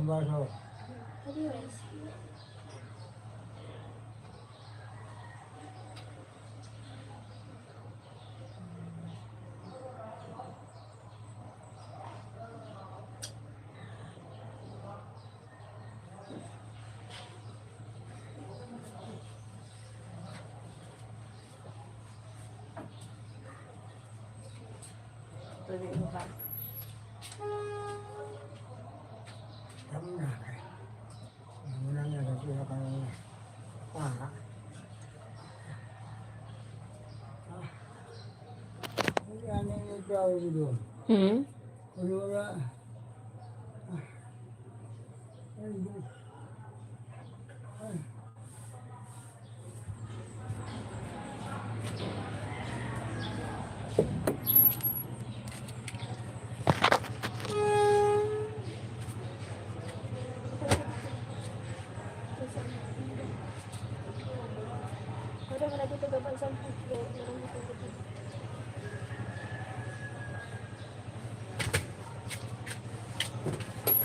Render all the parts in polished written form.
isang baso. Anyways. Tuloy mo ba? Tama na kay. Muna niya sa sila kanina. Yan ang ikaw doon. Kung wala. Ay, Diyos. Ay.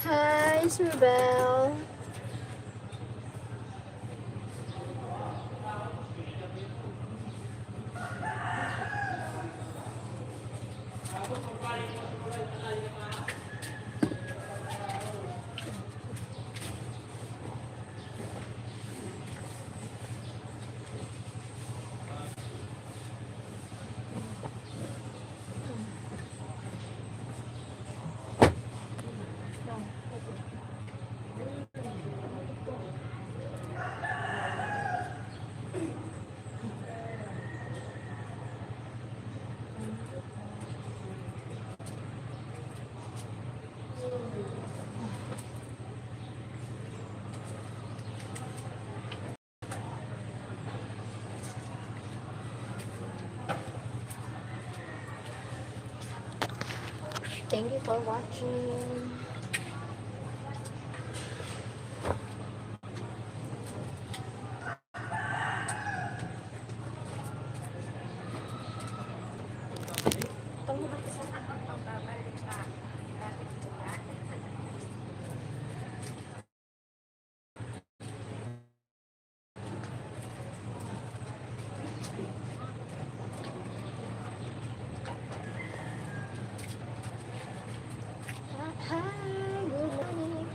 Hi, Sir Bell. Thank you for watching. Hi, good morning.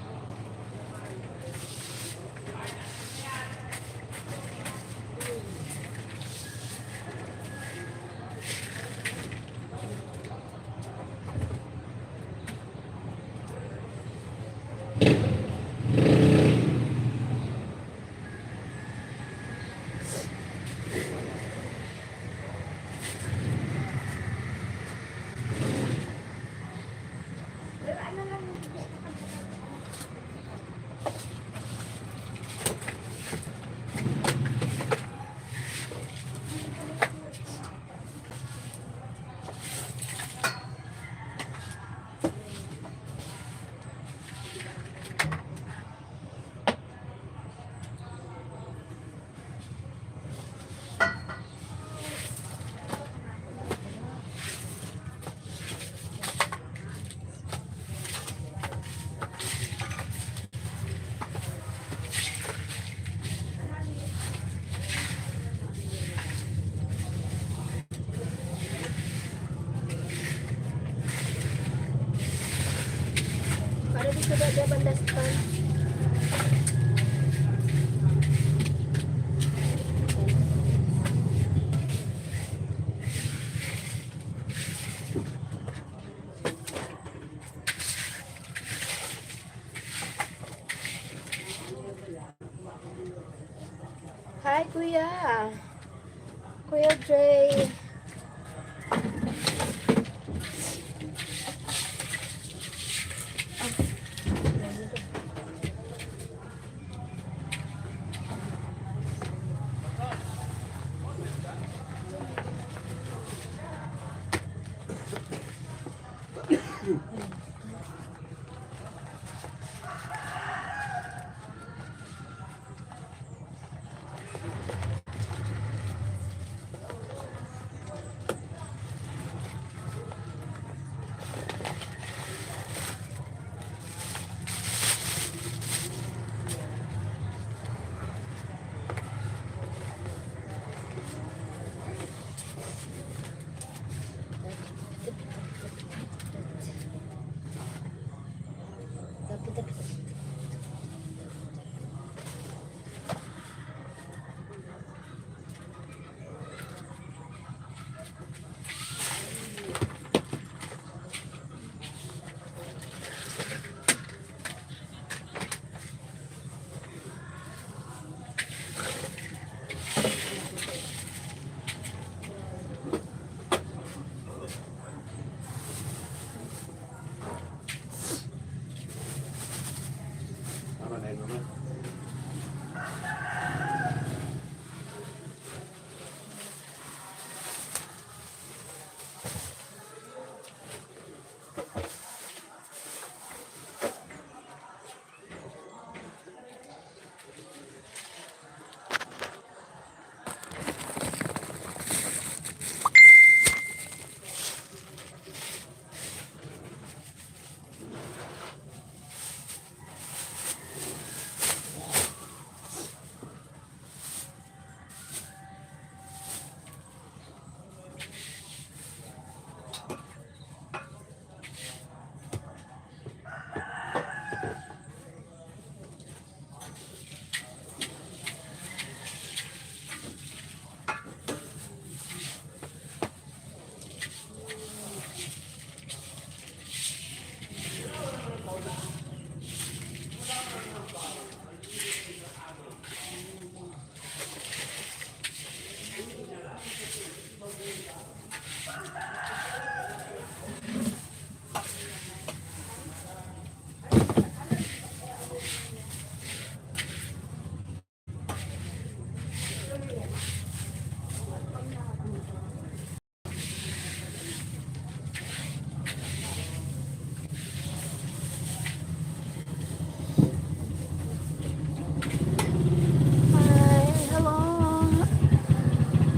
Para di ko ba bandastan? Hi, Kuya. Kuya Dre.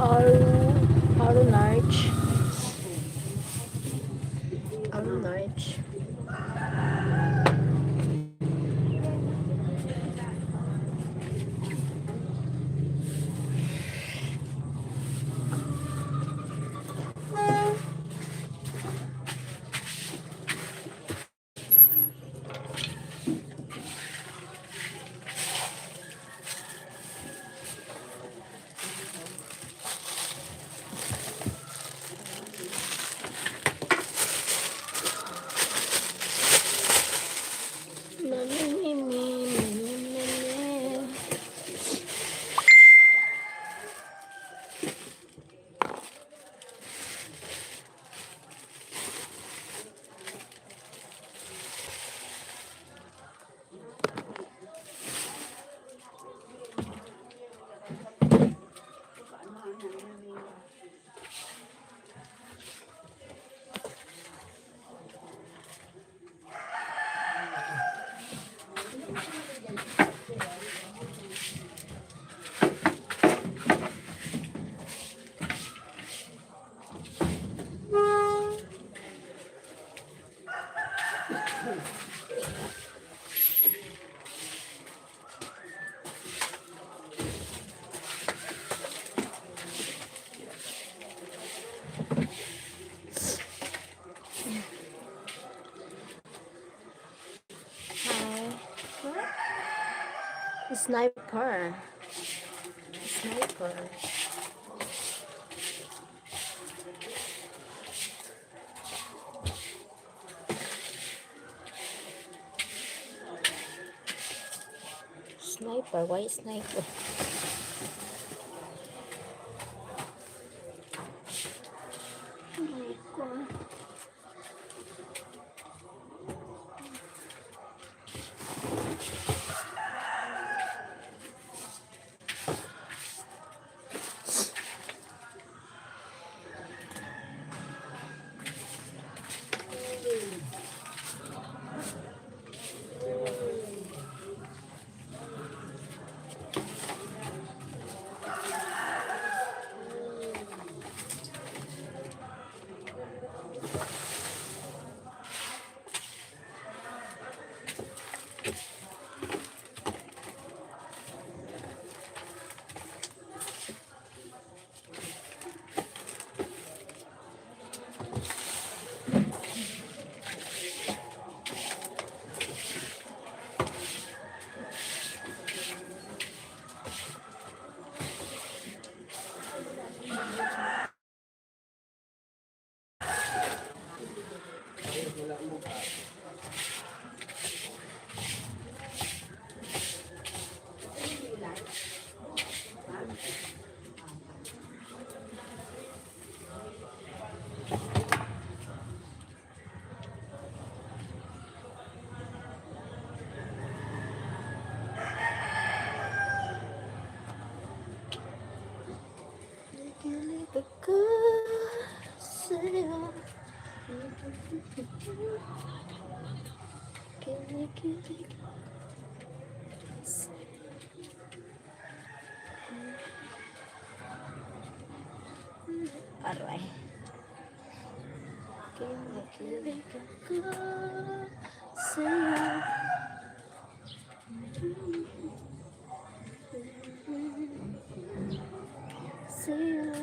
Haru Narch. Haru Narch. Sniper. Sniper. Sniper, why sniper? Oh my god. Aray. Kinikilig ako sa'yo. Sa'yo.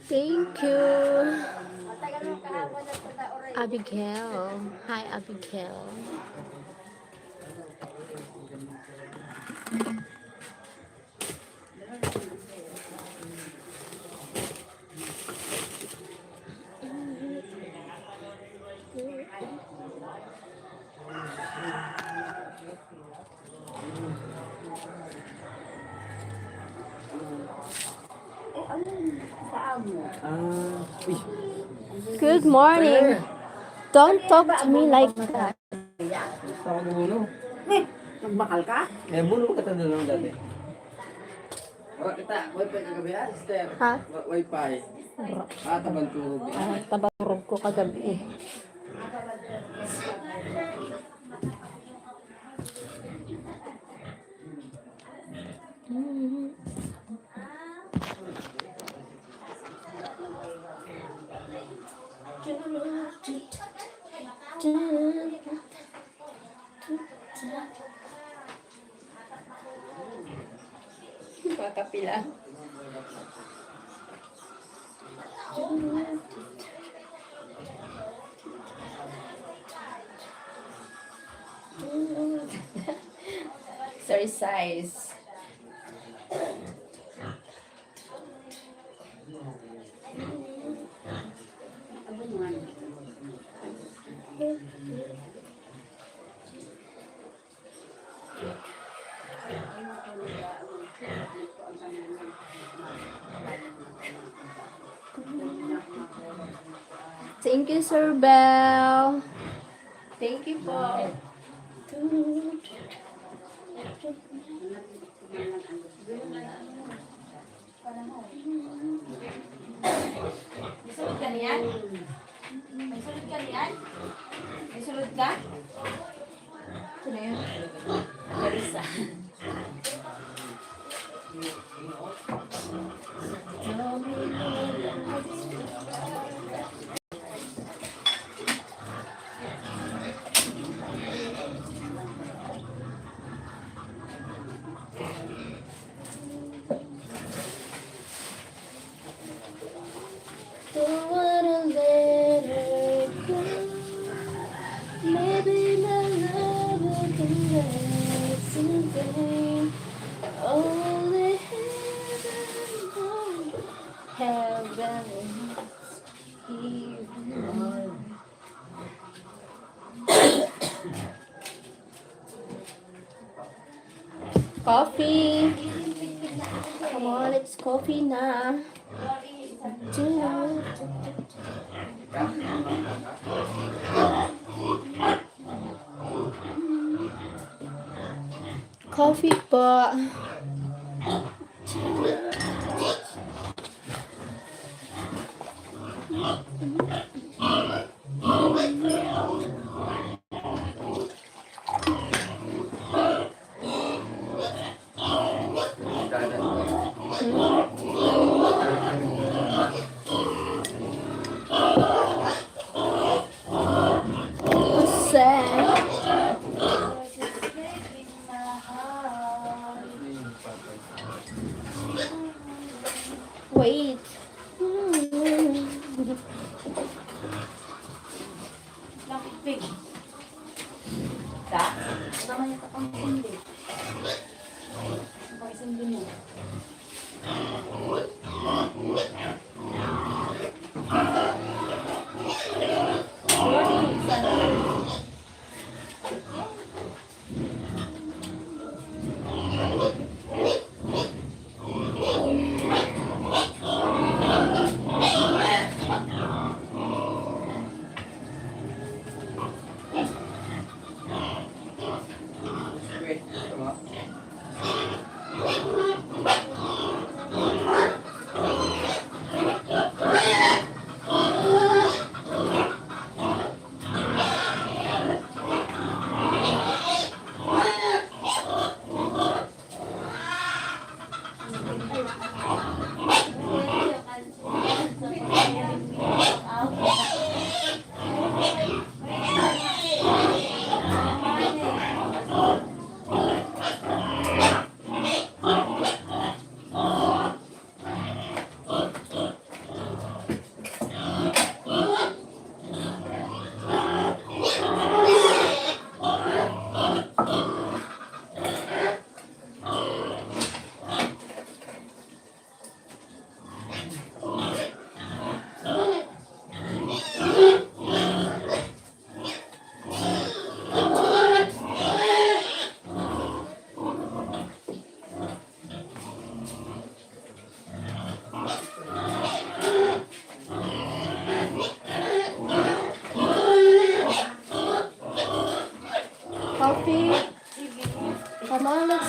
Thank you. Abigail. Hi, Abigail. Uy, Good morning. Don't talk to me like that. gusto ko bumuno. Nagbakal ka? Eh, buno ka tanda lang dati. Wala kita, wifi kagabi ha, sister. Ha? Wifi. Tabang turog. Tabarog ko kagabi. Kakapila. Exercise. Thank you, Sir Bell. Thank you po. May sulod ka niyan? May sulod ka niyan? May sulod ka? Ito na yun. Marisa. Don't wanna let her go. Maybe my love will come back someday. Only heaven knows. Coffee. Come on, it's coffee now. Coffee po. Wait. Nakipig. Ta? Sama niya ka pang sindi. Pang sindi mo.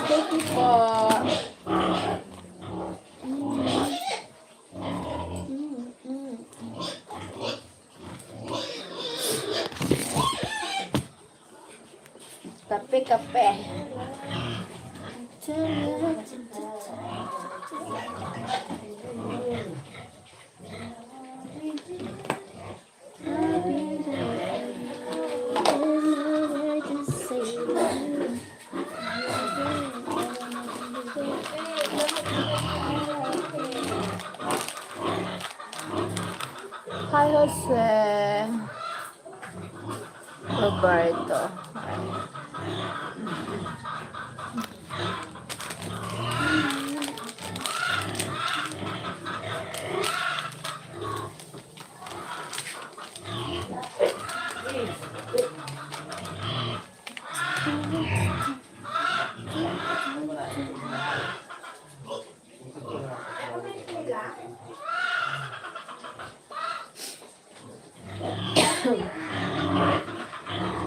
Thank you po. Kape, kape. Hi, Jose. Roberto.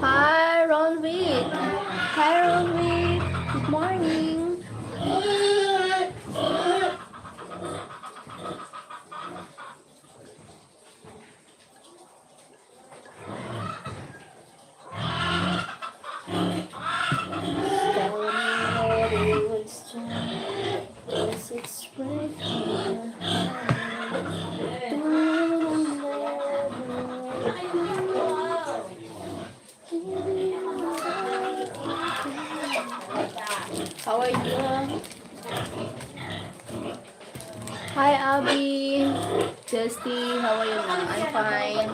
Hi, Ronwick. Hi, Ronwick. Good morning. How are you? Hi, Abby. Justy, how are you now? I'm fine.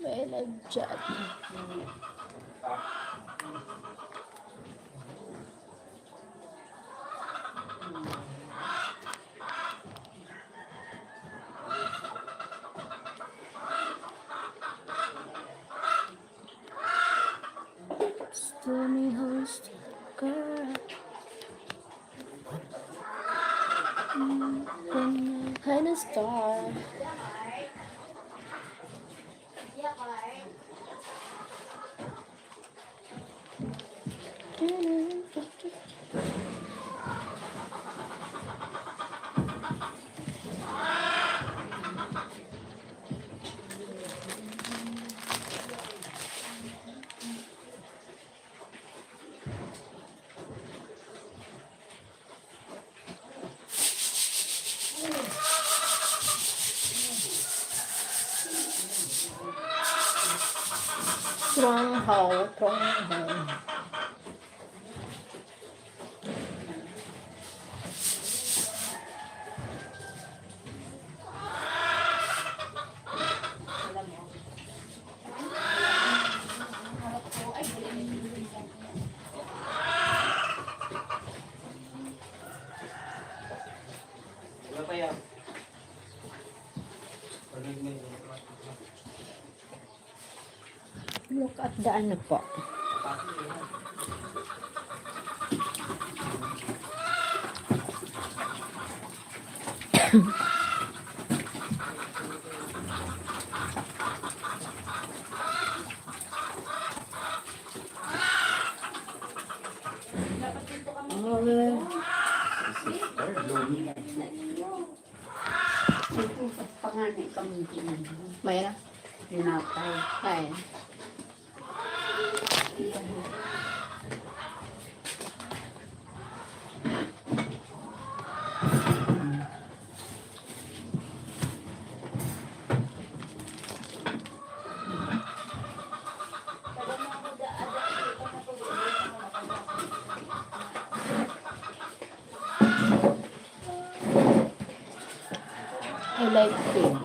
May nag-chat. Stormy host girl. Kind of star. Stronghold. Wala pa yan. Look at the ano po. Panganay kami May na? tinapay. Ay. I like pig.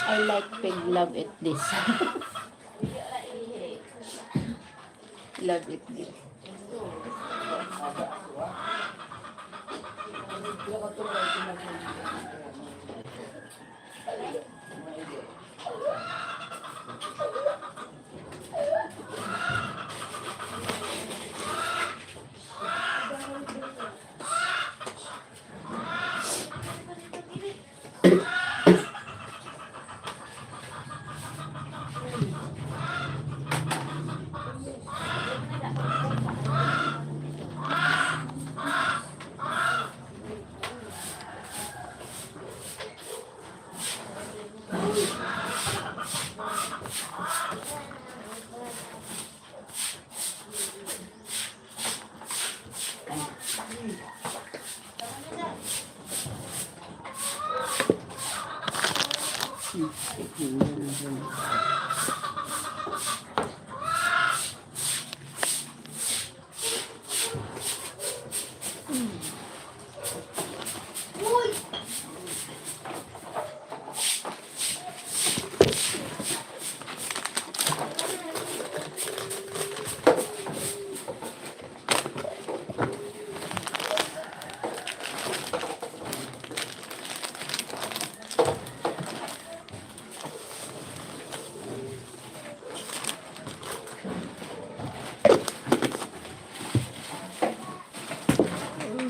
I like pig. Love it this. Love it this.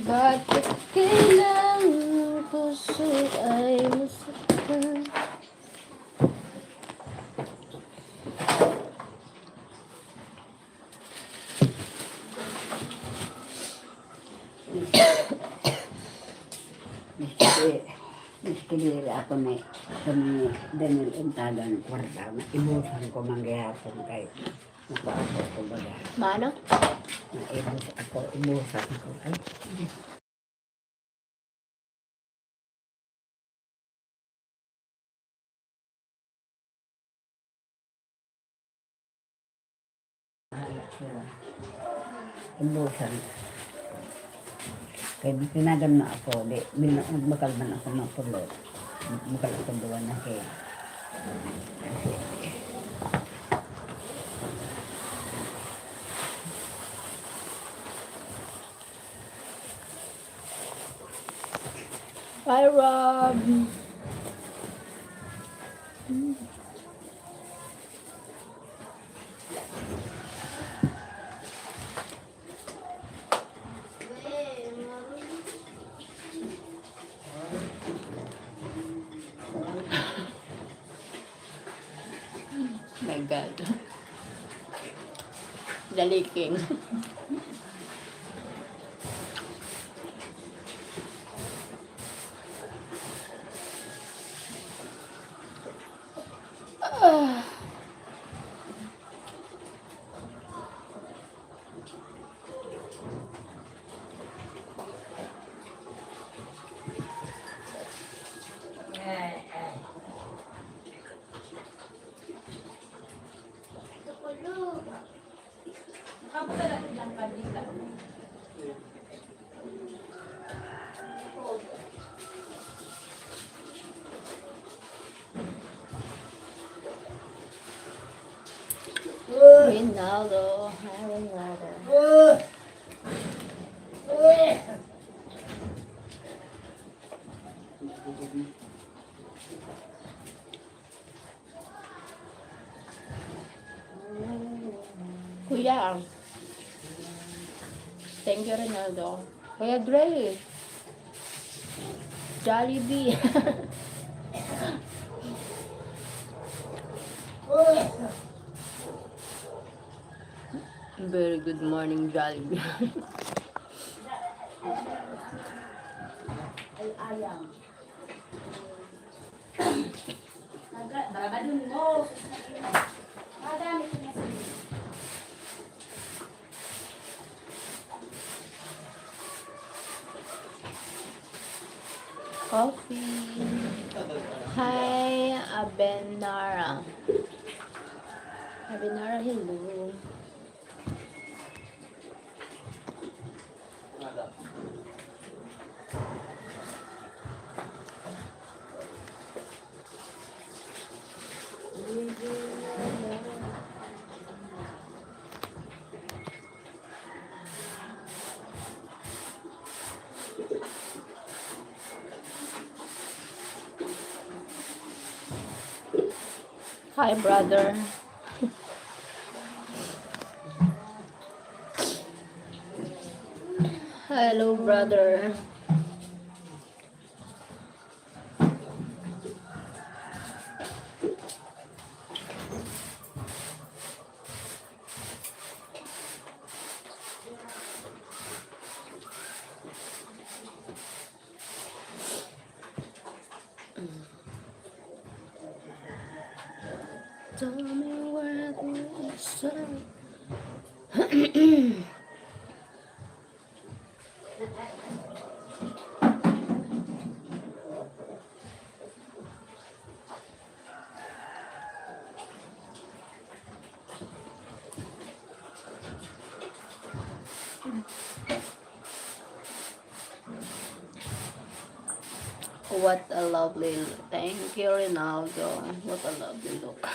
Bakit kailangan puso ay masaktan? Miski ako na kami danil intagan kwarta na ibusan ko manggayapon kay napasok ko baga. Mano? Naibus ako, ibusan ko. Ay, bahala siya. Ibusan. Kaya tinagan na ako, di, bakal man ako mapulot. Bakal ako doon na kaya. Hi, Rob. My God. The leaking. Ronaldo. Hi, Ronaldo. Kuya. Thank you, Ronaldo. Kuya Dre. Jollibee. Very good morning, Jollibee. Ayam. Barabadun mo. Madami ko na sa coffee. Hi, Abenara. Abenara, hello. Hi, brother. Hello, brother. Tell me what you say. What a lovely look. Thank you, Ronaldo. What a lovely look.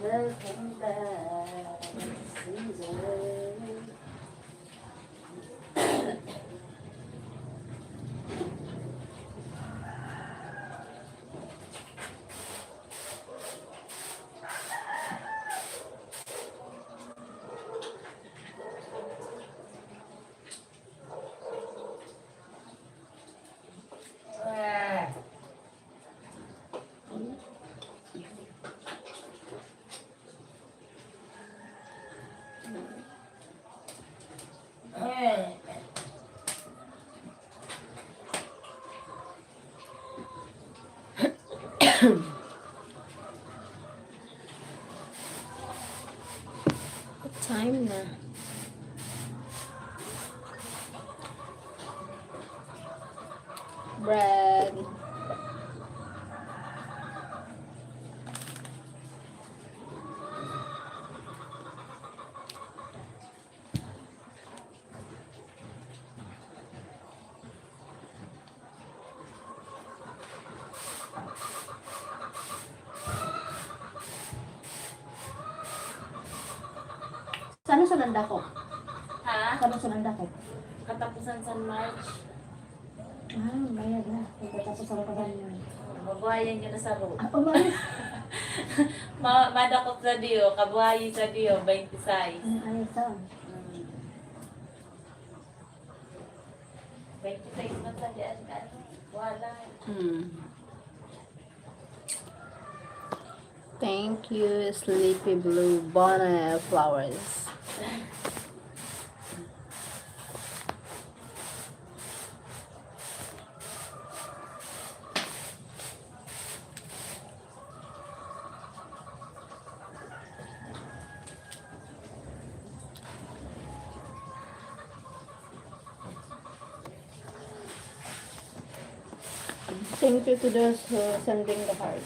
Welcome back, season. What time na? Bread. Sana sunanda ko. Ha? Sana sunanda ko. Katapusan sa March. Bayad na. Pagkatapos sa kapan yun. Mabuhayan nyo na sa road. Ako ba? Madakot sa Dio. Kabuhayin sa Dio. 26. Ayos sa. 26 man sa diyan. Wala. Thank you, Sleepy Blue Bonnet Flowers. Thank you to those who sending the hearts.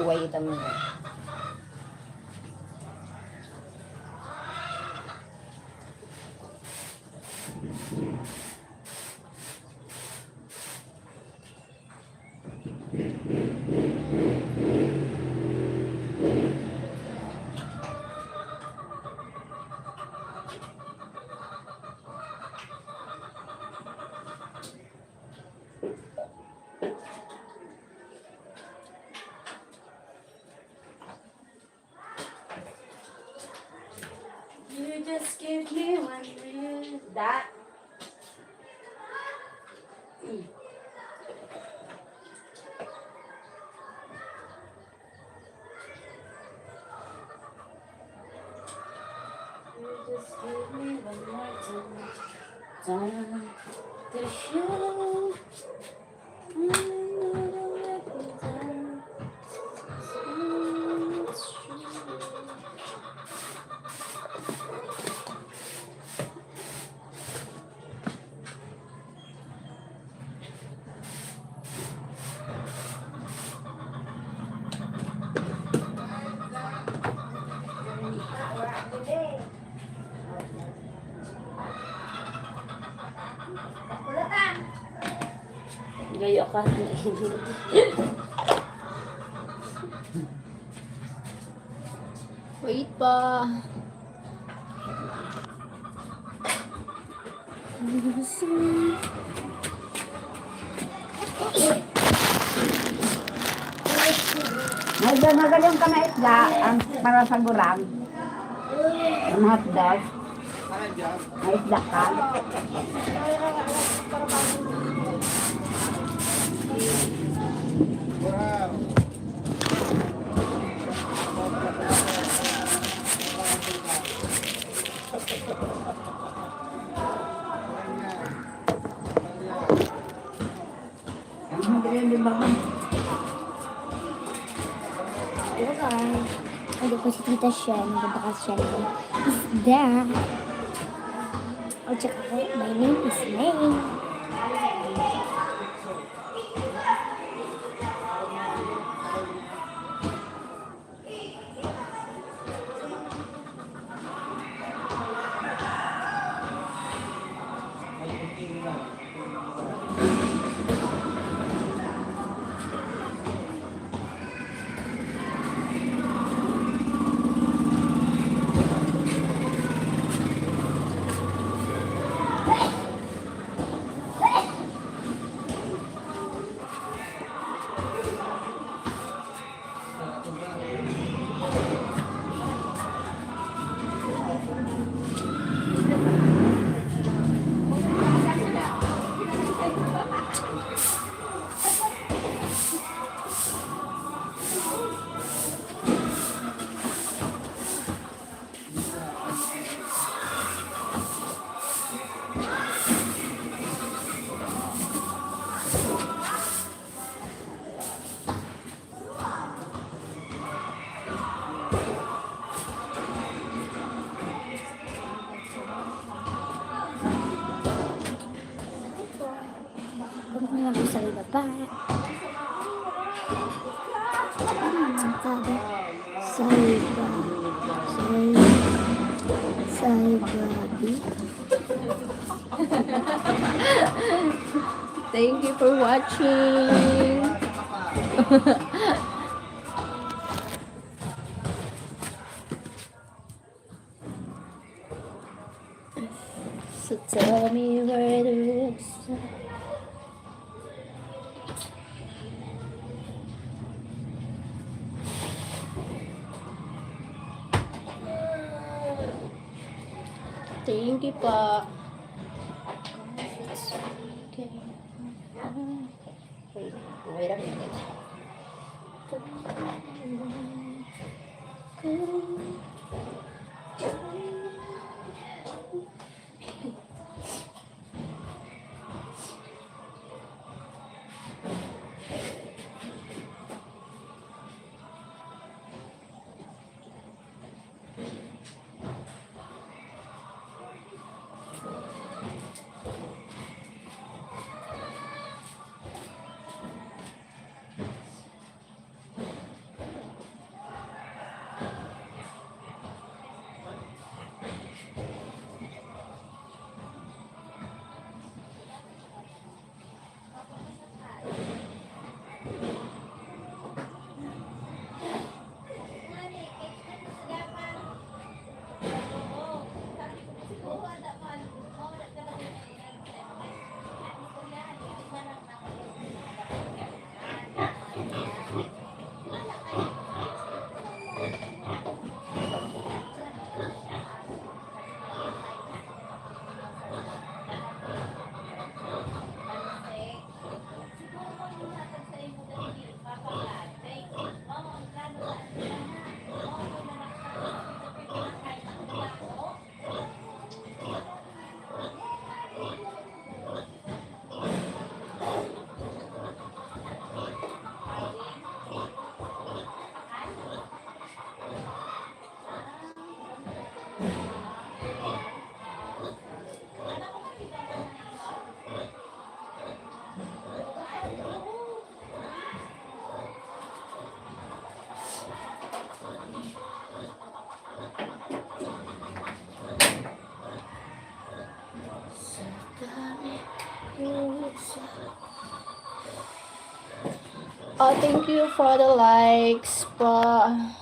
Wait a minute. Just give me one more time to show. I know the represent. It's true. Gayo ka. Wait pa. May magaling ka na isda ang para sa gurang. Ang hotdog. May isda ka. Ang magaling din ba man? Okay. Ano po si Tita Shen, nagbabaka siya ng isda. O tsaka po, my name is May. Huwag mo lang po sa ibaba. Sabi, sa iba. Sa ibabi. Thank you for watching. So tell me where to look. Thank you pa. Okay. Wait a minute. Thank you for the likes, bro.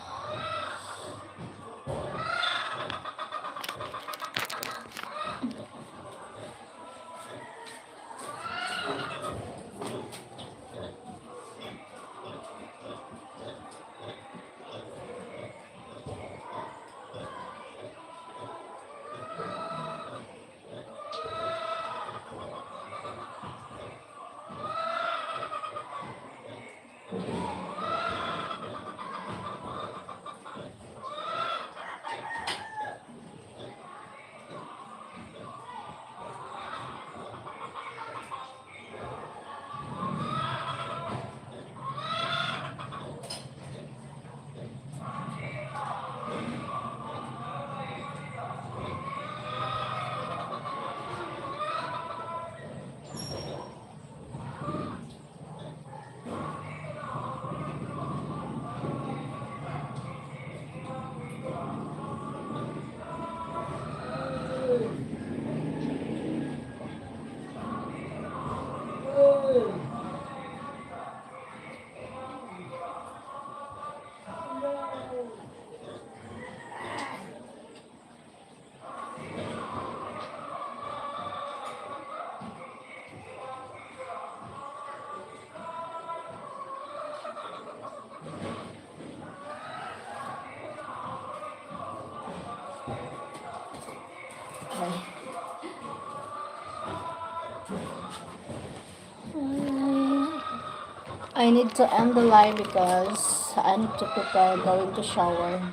I need to end the live because I need to prepare going to shower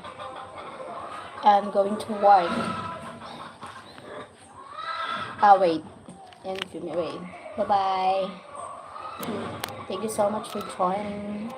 and going to work. Wait. And wait. Bye bye. Thank you so much for joining.